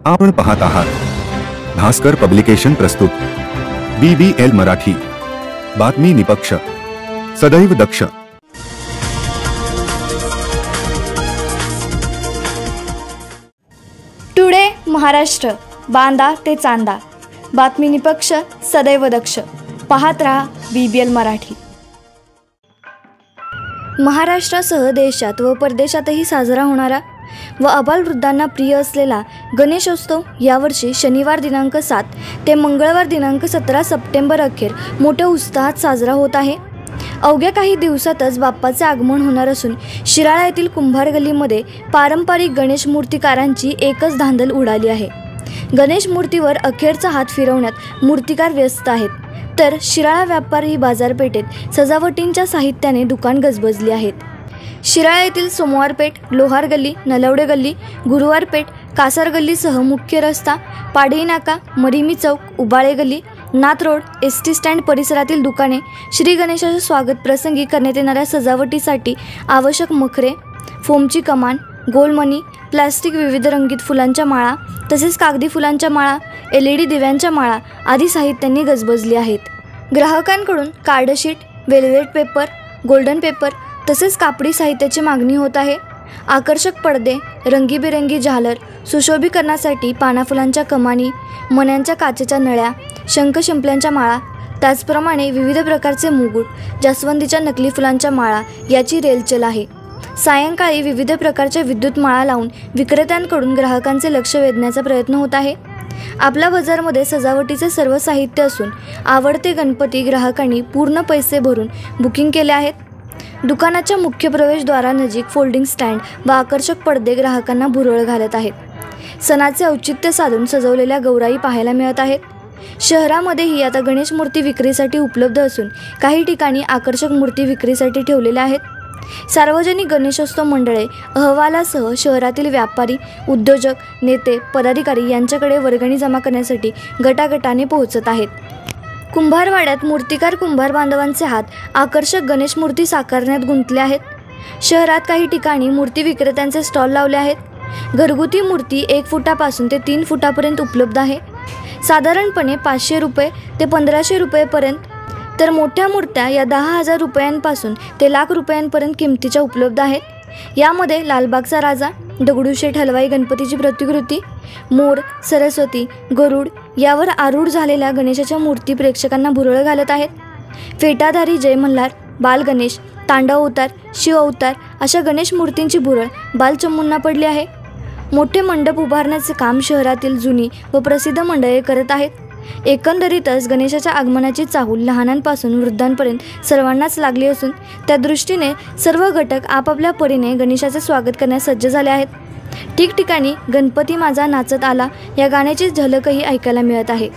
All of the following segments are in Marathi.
आपण पाहत आहात भास्कर पब्लिकेशन प्रस्तुत BBL मराठी, बातमी निपक्ष, सदैव दक्ष। टुडे महाराष्ट्र, बांदा ते चांदा, बातमी निपक्ष, सदैव दक्ष। पाहत रहा BBL मराठी। महाराष्ट्रासह देशात व परदेशातही साजरा होणारा व अबालवृद्धांना प्रिय असलेला गणेशोत्सव यावर्षी शनिवार दिनांक 7 ते मंगळवार दिनांक 17 सप्टेंबर अखेर मोठ्या उत्साहात साजरा होत आहे। अवघ्या काही दिवसातच बाप्पाचे आगमन होणार असून शिराळा येथील कुंभार गल्लीमध्ये पारंपरिक गणेश मूर्तिकारांची एकच धांदल उडाली आहे। गणेश मूर्तीवर अखेरचा हात फिरवण्यात मूर्तिकार व्यस्त आहेत, तर शिराळा व्यापारी बाजारपेठेत सजावटींच्या साहित्याने दुकान गजबजली आहेत। शिराळा येथील सोमवारपेठ, लोहार गल्ली, नलवडे गल्ली, गुरुवारपेठ, कासार गल्लीसह मुख्य रस्ता, पाडळी नाका, मरिमी चौक, उबाळे गल्ली, नाथ रोड, ST स्टँड परिसरातील दुकाने श्री गणेशाच्या स्वागत प्रसंगी करण्यात येणाऱ्या सजावटीसाठी आवश्यक मखरे, फोमची कमान, गोलमणी, प्लास्टिक विविध रंगीत फुलांच्या माळा तसेच कागदी फुलांच्या माळा, LED दिव्यांच्या माळा आदी साहित्यांनी गजबजली आहेत। ग्राहकांकडून card sheet, velvet paper, golden paper तसेच कापडी साहित्याची मागणी होत आहे। आकर्षक पडदे, रंगीबेरंगी झालर, सुशोभीकरणासाठी पानाफुलांच्या कमानी, मण्यांच्या काचेच्या नळ्या, शंख शिंपल्यांच्या माळा, त्याचप्रमाणे विविध प्रकारचे मुकुट, जास्वंदीच्या नकली फुलांच्या माळा याची रेलचेल आहे। सायंकाळी विविध प्रकारच्या विद्युत माळा लावून विक्रेत्यांकडून ग्राहकांचे लक्ष वेधण्याचा प्रयत्न होत आहे। आपल्या बाजारमध्ये सजावटीचे सर्व साहित्य असून आवडते गणपती ग्राहकांनी पूर्ण पैसे भरून बुकिंग केले आहेत। दुकानाच्या मुख्य प्रवेशद्वारानजीक फोल्डिंग स्टँड व आकर्षक पडदे ग्राहकांना भुरळ घालत आहेत। सणाचे औचित्य साधून सजवलेल्या गौराई पाहायला मिळत आहेत। शहरामध्येही आता गणेश मूर्ती विक्रीसाठी उपलब्ध असून काही ठिकाणी आकर्षक मूर्ती विक्रीसाठी ठेवलेल्या आहेत। सार्वजनिक गणेशोत्सव मंडळे अहवालासह शहरातील व्यापारी, उद्योजक, नेते, पदाधिकारी यांच्याकडे वर्गणी जमा करण्यासाठी गटागटाने पोहोचत आहेत। कुंभारवाड्यात मूर्तिकार कुंभार बांधवांचे हात आकर्षक गणेश मूर्ती साकारण्यात गुंतले आहेत। शहरात काही ठिकाणी मूर्ती विक्रेत्यांचे स्टॉल लावले आहेत। घरगुती मूर्ती 1 फुटापासून ते 3 फुटापर्यंत उपलब्ध आहे। साधारणपणे 500 रुपये ते 1500 रुपयेपर्यंत, तर मोठ्या मूर्त्या या 10,000 रुपयांपासून ते लाख रुपयांपर्यंत किमतीच्या उपलब्ध आहेत। यामध्ये लालबागचा राजा, दगडूशेठ हलवाई गणपतीची प्रतिकृती, मोर, सरस्वती, गरुड यावर आरूढ झालेल्या गणेशाच्या मूर्ती प्रेक्षकांना भुरळ घालत आहेत। फेटाधारी जय मल्हार, बाल गणेश, तांडव अवतार, शिव अवतार अशा गणेश मूर्तींची भुरळ बालचमूंना पडली आहे। मोठे मंडप उभारण्याचे काम शहरातील जुनी व प्रसिद्ध मंडळे करत आहेत। एकंदरीतच गणेशाच्या आगमनाची चाहूल लहानांपासून वृद्धांपर्यंत सर्वांनाच लागली असून त्या दृष्टीने सर्व घटक आपापल्या परीने गणेशाचे स्वागत करण्यास सज्ज झाले आहेत। ठिकठिकाणी गणपती माझा नाचत आला या गाण्याची झलकही ऐकायला मिळत आहे।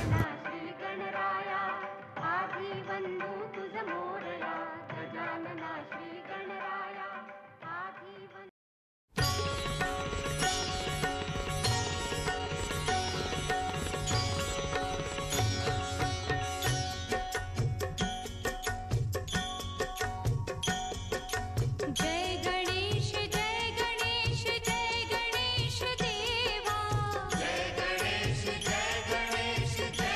जय गणेश देवा, जय गणेश, जय गणेश, जय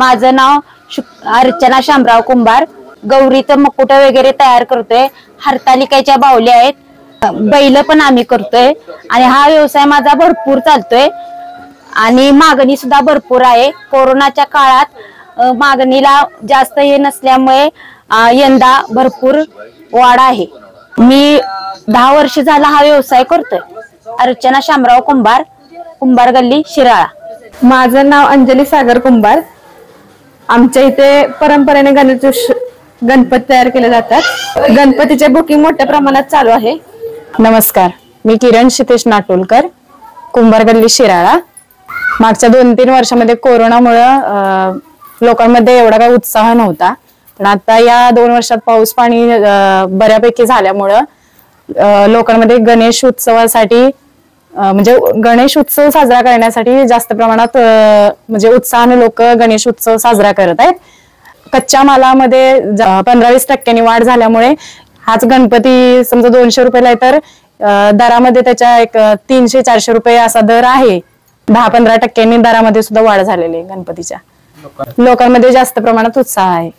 माझं नाव अर्चना शामराव कुंभार. गौरीचं मुकुट वगैरे तयार करतोय. हरतालिकेच्या बाहुल्या आहेत, बैल पण आम्ही करतोय आणि हा व्यवसाय माझा भरपूर चालतोय आणि मागणी सुद्धा भरपूर आहे. कोरोनाच्या काळात मागणीला जास्त हे नसल्यामुळे यंदा भरपूर वाढ आहे. मी 10 वर्ष झाला हा व्यवसाय करतोय. अर्चना शामराव कुंभार, कुंभार गल्ली, शिराळा. माझं नाव अंजली सागर कुंभार. आमच्या इथे परंपरेने गणपती तयार केले जातात. गणपतीचे बुकिंग मोठ्या प्रमाणात चालू आहे. नमस्कार, मी किरण शितेश नाटोलकर, कुंभार गल्ली, शिराळा. मागच्या 2-3 वर्षामध्ये कोरोनामुळं लोकांमध्ये एवढा काही उत्साह नव्हता, पण आता या 2 वर्षात पाऊस पाणी बऱ्यापैकी झाल्यामुळं लोकांमध्ये गणेश उत्सवासाठी म्हणजे गणेश उत्सव साजरा करण्यासाठी जास्त प्रमाणात म्हणजे उत्साहाने लोक गणेश उत्सव साजरा करत आहेत. कच्च्या मालामध्ये 15-20% वाढ झाल्यामुळे हाच गणपती समजा 200 रुपयाला आहे तर दरामध्ये त्याच्या एक 300-400 रुपये असा दर आहे. 10-15% दरामध्ये सुद्धा वाढ झालेली आहे. गणपतीच्या लोकांमध्ये जास्त प्रमाणात उत्साह आहे.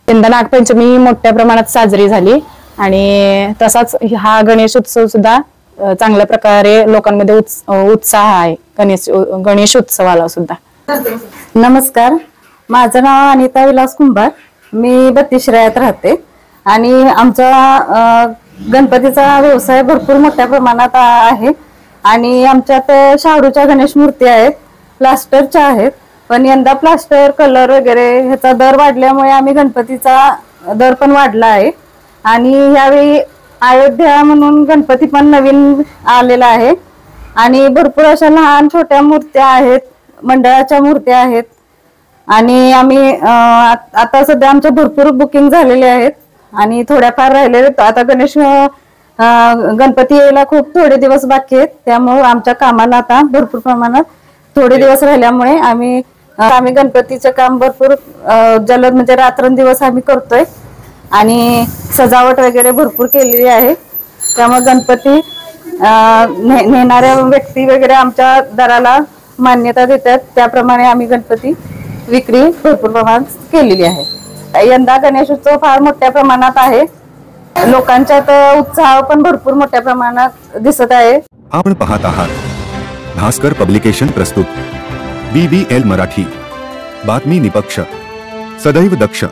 यंदा नागपंचमी मोठ्या प्रमाणात साजरी झाली आणि तसाच हा गणेश उत्सव सुद्धा चांगल्या प्रकारे लोकांमध्ये उत्साह आहे. गणेश उत्सवाला सुद्धा. नमस्कार, माझं नाव अनिता विलास कुंभार. मी 32 शिराळ्यात राहते आणि आमचा गणपतीचा व्यवसाय भरपूर मोठ्या प्रमाणात आहे आणि आमच्यात शाडूच्या गणेश मूर्ती आहेत, प्लास्टरच्या आहेत. पण यंदा प्लास्टर कलर वगैरे ह्याचा दर वाढल्यामुळे आम्ही गणपतीचा दर पण वाढला आहे आणि यावेळी अयोध्या म्हणून गणपती पण नवीन आलेला आहे आणि भरपूर अशा लहान छोट्या मूर्त्या आहेत, मंडळाच्या मूर्त्या आहेत आणि आम्ही आता सध्या आमच्या भरपूर बुकिंग झालेले आहेत आणि थोड्याफार राहिलेले. आता गणपती यायला खूप थोडे दिवस बाकी आहेत, त्यामुळे आमच्या कामाला आता भरपूर प्रमाणात थोडे दिवस राहिल्यामुळे आम्ही गणपतीचं काम भरपूर जलद म्हणजे रात्रंदिवस आम्ही करतोय आणि सजावट वगैरे भरपूर केलेली आहे. त्यामुळे गणपती नेणाऱ्या व्यक्ती वगैरे आमच्या दराला मान्यता देतात, त्याप्रमाणे आम्ही गणपती विक्री भरपूर प्रमाणात केलेली आहे. यंदा गणेशोत्सव फार मोठ्या प्रमाणात आहे. लोकांच्यात उत्साह पण भरपूर मोठ्या प्रमाणात दिसत आहे. आपण पाहत आहात भास्कर पब्लिकेशन प्रस्तुत BVL मराठी. बातमी निपक्ष, सदैव दक्ष.